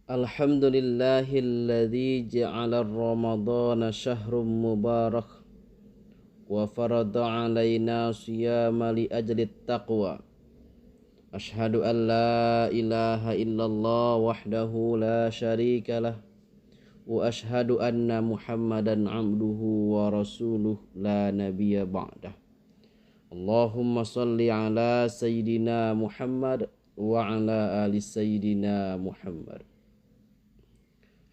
Alhamdulillahilladzi ja'ala Ramadana syahrum mubarak wa farada alaina siyama li ajli taqwa. Ashhadu an la ilaha illallah wahdahu la syarika lah wa ashhadu anna Muhammadan abduhu wa rasuluh la nabiyya ba'dah. Allahumma salli ala sayyidina Muhammad wa ala ali sayyidina Muhammad.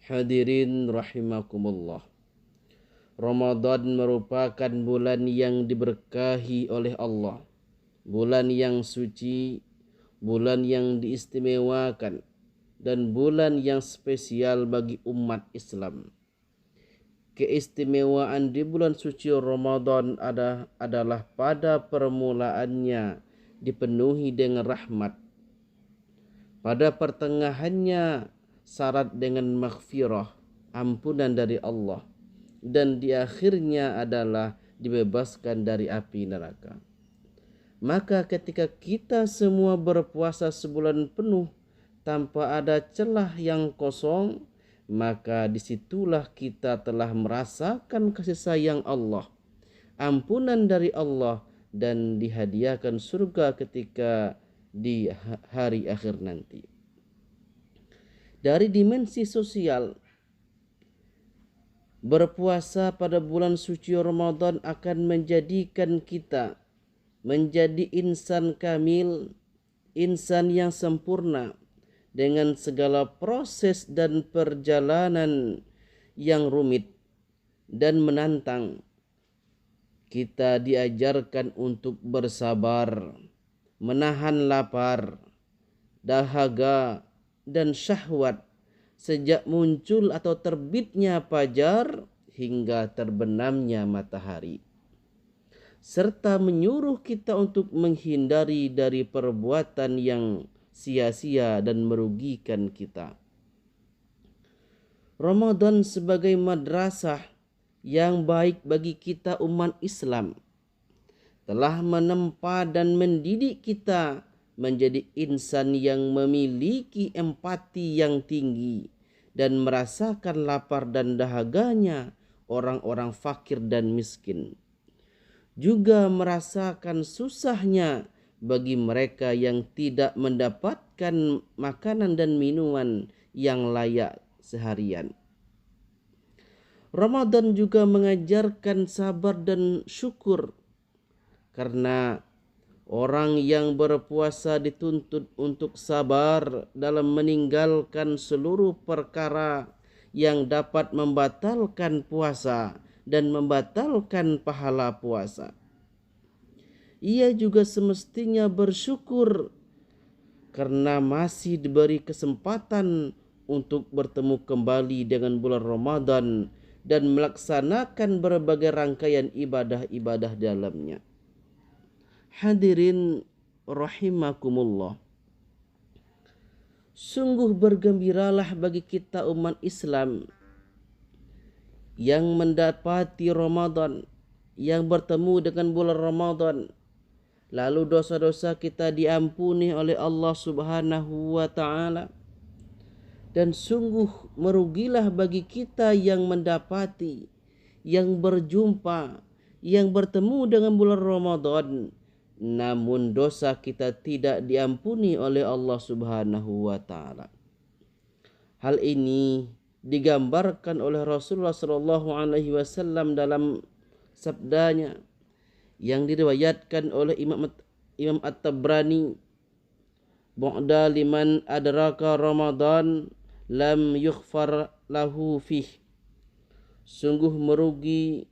Hadirin rahimakumullah. Ramadan merupakan bulan yang diberkahi oleh Allah, bulan yang suci, bulan yang diistimewakan, dan bulan yang spesial bagi umat Islam. Keistimewaan di bulan suci Ramadan adalah pada permulaannya dipenuhi dengan rahmat, pada pertengahannya syarat dengan maghfirah, ampunan dari Allah, dan di akhirnya adalah dibebaskan dari api neraka. Maka ketika kita semua berpuasa sebulan penuh tanpa ada celah yang kosong, maka disitulah kita telah merasakan kasih sayang Allah, ampunan dari Allah, dan dihadiahkan surga ketika di hari akhir nanti. Dari dimensi sosial, berpuasa pada bulan suci Ramadan akan menjadikan kita menjadi insan kamil, insan yang sempurna dengan segala proses dan perjalanan yang rumit dan menantang. Kita diajarkan untuk bersabar, menahan lapar, dahaga, dan syahwat sejak muncul atau terbitnya fajar hingga terbenamnya matahari, serta menyuruh kita untuk menghindari dari perbuatan yang sia-sia dan merugikan kita. Ramadan sebagai madrasah yang baik bagi kita umat Islam telah menempa dan mendidik kita menjadi insan yang memiliki empati yang tinggi dan merasakan lapar dan dahaganya orang-orang fakir dan miskin. Juga merasakan susahnya bagi mereka yang tidak mendapatkan makanan dan minuman yang layak seharian. Ramadan juga mengajarkan sabar dan syukur, karena orang yang berpuasa dituntut untuk sabar dalam meninggalkan seluruh perkara yang dapat membatalkan puasa dan membatalkan pahala puasa. Ia juga semestinya bersyukur karena masih diberi kesempatan untuk bertemu kembali dengan bulan Ramadan dan melaksanakan berbagai rangkaian ibadah-ibadah dalamnya. Hadirin rahimakumullah. Sungguh bergembiralah bagi kita umat Islam yang mendapati Ramadan, yang bertemu dengan bulan Ramadan, lalu dosa-dosa kita diampuni oleh Allah Subhanahu wa ta'ala. Dan sungguh merugilah bagi kita yang mendapati, yang berjumpa, yang bertemu dengan bulan Ramadan, namun dosa kita tidak diampuni oleh Allah Subhanahu wa ta'ala. Hal ini digambarkan oleh Rasulullah sallallahu alaihi wasallam dalam sabdanya yang diriwayatkan oleh Imam At-Tabrani, "Bu'da liman adraka Ramadan lam yughfar lahu fih." Sungguh merugi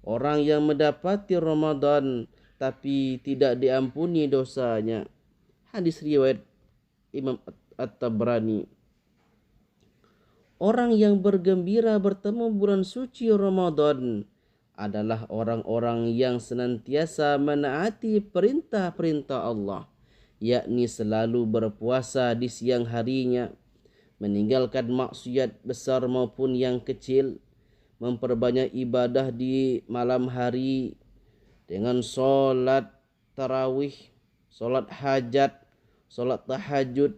orang yang mendapati Ramadan tapi tidak diampuni dosanya. Hadis riwayat Imam At-Tabrani. Orang yang bergembira bertemu bulan suci Ramadan adalah orang-orang yang senantiasa menaati perintah-perintah Allah, yakni selalu berpuasa di siang harinya, meninggalkan maksiat besar maupun yang kecil, memperbanyak ibadah di malam hari dengan solat tarawih, solat hajat, solat tahajud,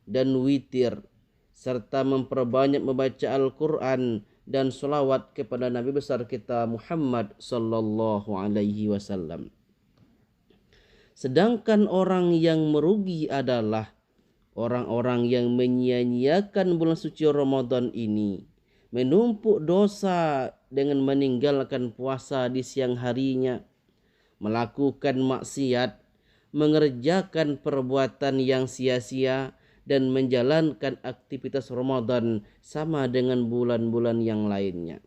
dan witir, serta memperbanyak membaca Al-Quran dan sholawat kepada Nabi besar kita Muhammad sallallahu alaihi wasallam. Sedangkan orang yang merugi adalah orang-orang yang menyia-nyiakan bulan suci Ramadan ini, menumpuk dosa dengan meninggalkan puasa di siang harinya, melakukan maksiat, mengerjakan perbuatan yang sia-sia, dan menjalankan aktivitas Ramadan sama dengan bulan-bulan yang lainnya.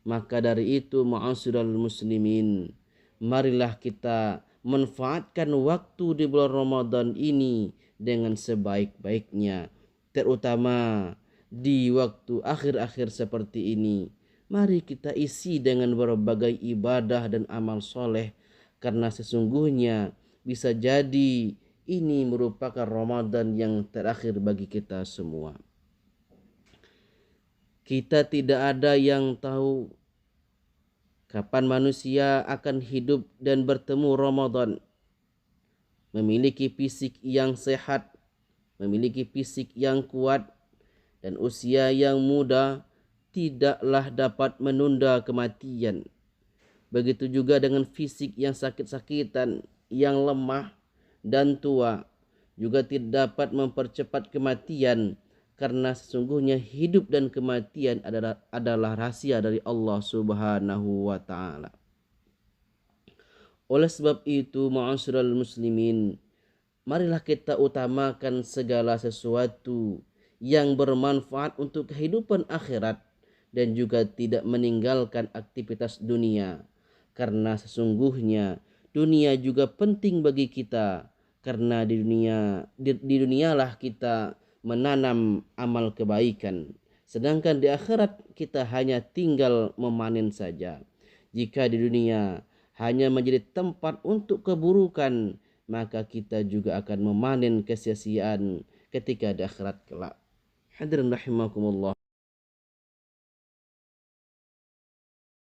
Maka dari itu, ma'asyiral muslimin, marilah kita manfaatkan waktu di bulan Ramadan ini dengan sebaik-baiknya, terutama di waktu akhir-akhir seperti ini. Mari kita isi dengan berbagai ibadah dan amal soleh, karena sesungguhnya bisa jadi ini merupakan Ramadan yang terakhir bagi kita semua. Kita tidak ada yang tahu kapan manusia akan hidup dan bertemu Ramadan. Memiliki fisik yang sehat, memiliki fisik yang kuat, dan usia yang muda tidaklah dapat menunda kematian. Begitu juga dengan fisik yang sakit-sakitan, yang lemah dan tua, juga tidak dapat mempercepat kematian, karena sesungguhnya hidup dan kematian adalah rahasia dari Allah Subhanahu wa taala. Oleh sebab itu, ma'asyiral muslimin, marilah kita utamakan segala sesuatu yang bermanfaat untuk kehidupan akhirat dan juga tidak meninggalkan aktivitas dunia, karena sesungguhnya dunia juga penting bagi kita, karena di dunialah kita menanam amal kebaikan, sedangkan di akhirat kita hanya tinggal memanen saja. Jika di dunia hanya menjadi tempat untuk keburukan, maka kita juga akan memanen kesia-siaan ketika di akhirat kelak. Hadirin rahimakumullah.